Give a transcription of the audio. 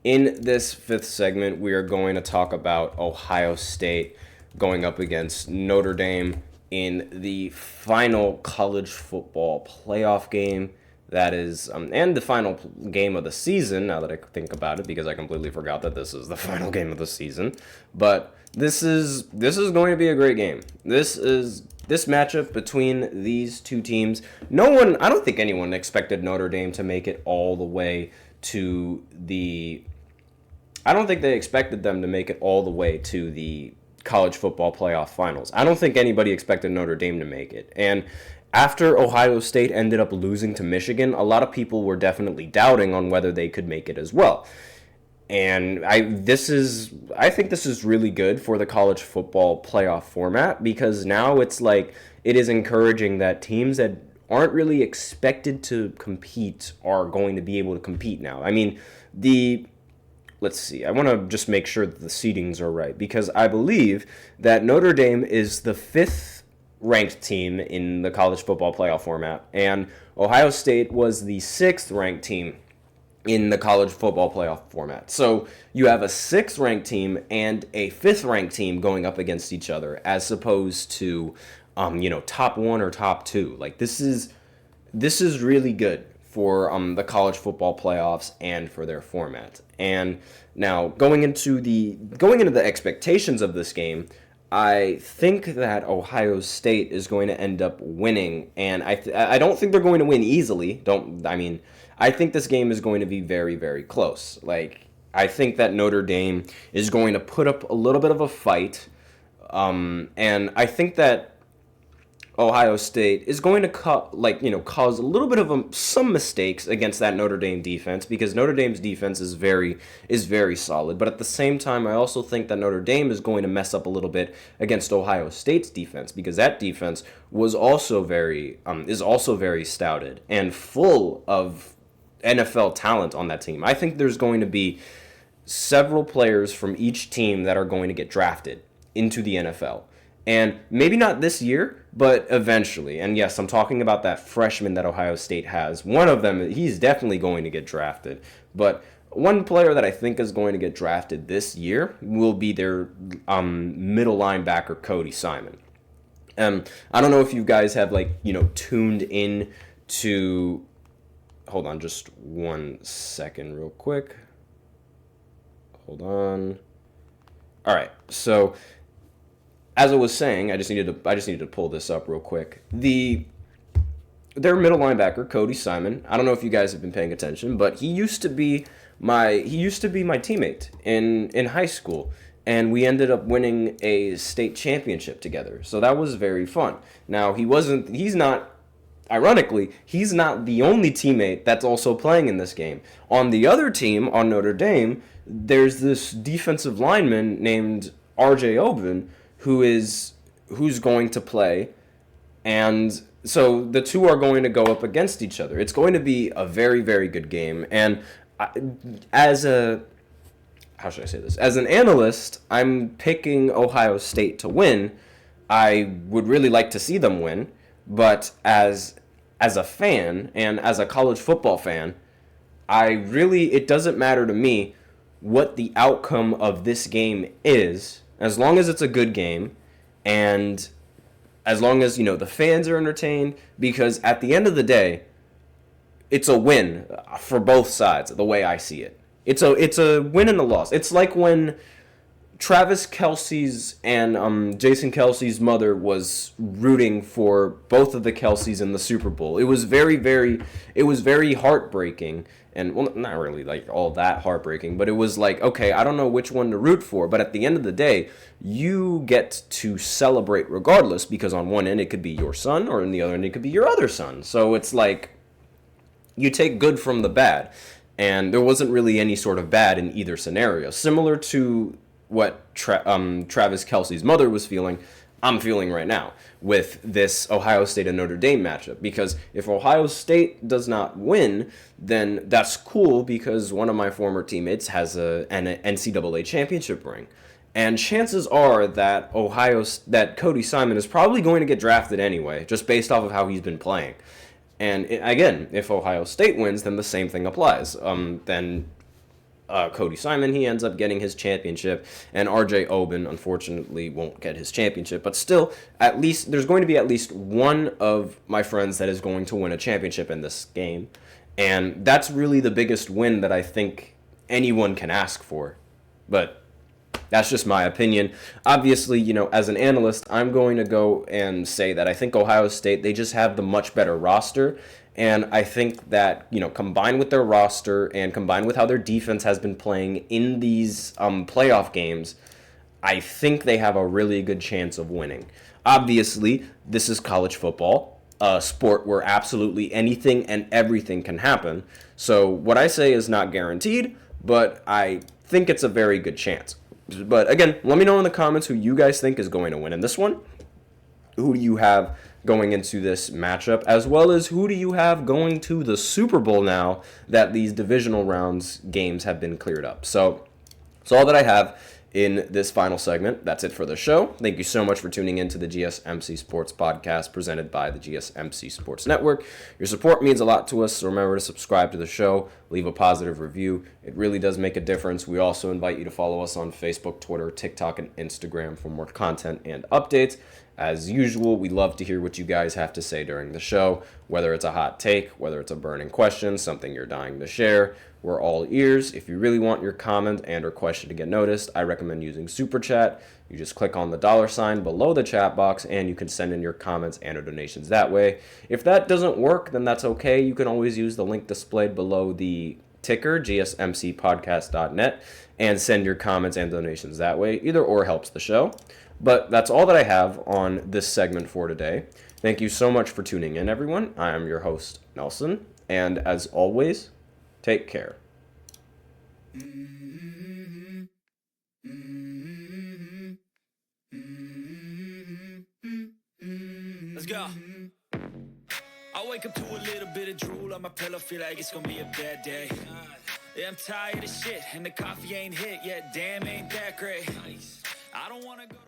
In this fifth segment, we are going to talk about Ohio State going up against Notre Dame in the final college football playoff game. That is, and the final game of the season, now that I think about it, because I completely forgot that this is the final game of the season. But this is going to be a great game. This matchup between these two teams. I don't think anyone expected Notre Dame to make it all the way to the I don't think they expected them to make it all the way to the college football playoff finals. I don't think anybody expected Notre Dame to make it. And after Ohio State ended up losing to Michigan, a lot of people were definitely doubting on whether they could make it as well. And I think this is really good for the college football playoff format, because now it is encouraging that teams that aren't really expected to compete are going to be able to compete now. I mean, let's see. I want to just make sure that the seedings are right, because I believe that Notre Dame is the fifth ranked team in the college football playoff format, and Ohio State was the sixth ranked team in the college football playoff format. So you have a sixth ranked team and a fifth ranked team going up against each other, as opposed to top one or top two. Like, this is really good for the college football playoffs and for their format. And now going into the expectations of this game, I think that Ohio State is going to end up winning, and I don't think they're going to win easily. I think this game is going to be very, very close. Like, I think that Notre Dame is going to put up a little bit of a fight, and I think that Ohio State is going to cause a little bit of some mistakes against that Notre Dame defense, because Notre Dame's defense is very solid. But at the same time, I also think that Notre Dame is going to mess up a little bit against Ohio State's defense, because that defense is also very stouted and full of NFL talent on that team. I think there's going to be several players from each team that are going to get drafted into the NFL. And maybe not this year, but eventually. And yes, I'm talking about that freshman that Ohio State has. One of them, he's definitely going to get drafted. But one player that I think is going to get drafted this year will be their middle linebacker, Cody Simon. I don't know if you guys have tuned in to... Hold on just 1 second real quick. Hold on. All right, so... As I was saying, I just needed to pull this up real quick. Their middle linebacker, Cody Simon. I don't know if you guys have been paying attention, but he used to be my teammate in high school, and we ended up winning a state championship together. So that was very fun. Now, ironically, he's not the only teammate that's also playing in this game. On the other team, on Notre Dame, there's this defensive lineman named R.J. Obin, who's going to play, and so the two are going to go up against each other. It's going to be a very, very good game, and as an analyst, I'm picking Ohio State to win. I would really like to see them win, but as a fan and as a college football fan, it doesn't matter to me what the outcome of this game is, as long as it's a good game, and as long as, the fans are entertained, because at the end of the day, it's a win for both sides, the way I see it. It's a win and a loss. It's like when Travis Kelce's and Jason Kelce's mother was rooting for both of the Kelce's in the Super Bowl. It was very heartbreaking. And, well, not really all that heartbreaking, but it was okay, I don't know which one to root for. But at the end of the day, you get to celebrate regardless, because on one end it could be your son, or on the other end it could be your other son. So it's you take good from the bad. And there wasn't really any sort of bad in either scenario. Similar to what Travis Kelce's mother was feeling, I'm feeling right now with this Ohio State and Notre Dame matchup. Because if Ohio State does not win, then that's cool, because one of my former teammates has an NCAA championship ring. And chances are that Cody Simon is probably going to get drafted anyway, just based off of how he's been playing. And again, if Ohio State wins, then the same thing applies. Then Cody Simon, he ends up getting his championship, and RJ Oben, unfortunately, won't get his championship. But still, at least there's going to be at least one of my friends that is going to win a championship in this game, and that's really the biggest win that I think anyone can ask for. But that's just my opinion. Obviously, as an analyst, I'm going to go and say that I think Ohio State, they just have the much better roster. And I think that, combined with their roster and combined with how their defense has been playing in these playoff games, I think they have a really good chance of winning. Obviously, this is college football, a sport where absolutely anything and everything can happen. So what I say is not guaranteed, but I think it's a very good chance. But again, let me know in the comments who you guys think is going to win in this one. Who do you have going into this matchup, as well as who do you have going to the Super Bowl now that these divisional rounds games have been cleared up? So that's all that I have in this final segment. That's it for the show. Thank you so much for tuning in to the GSMC Sports Podcast presented by the GSMC Sports Network. Your support means a lot to us, so remember to subscribe to the show, leave a positive review. It really does make a difference. We also invite you to follow us on Facebook, Twitter, TikTok, and Instagram for more content and updates. As usual, we love to hear what you guys have to say during the show, whether it's a hot take, whether it's a burning question, something you're dying to share. We're all ears. If you really want your comment and or question to get noticed, I recommend using Super Chat. You just click on the $ below the chat box, and you can send in your comments and or donations that way. If that doesn't work, then that's okay. You can always use the link displayed below the ticker, gsmcpodcast.net, and send your comments and donations that way. Either or helps the show. But that's all that I have on this segment for today. Thank you so much for tuning in, everyone. I am your host, Nelson, and as always, take care. Let's go. I wake up to a little bit of drool on my pillow, feel like it's gonna be a bad day. Yeah, I'm tired of shit, and the coffee ain't hit yet. Damn, ain't that great. I don't wanna go to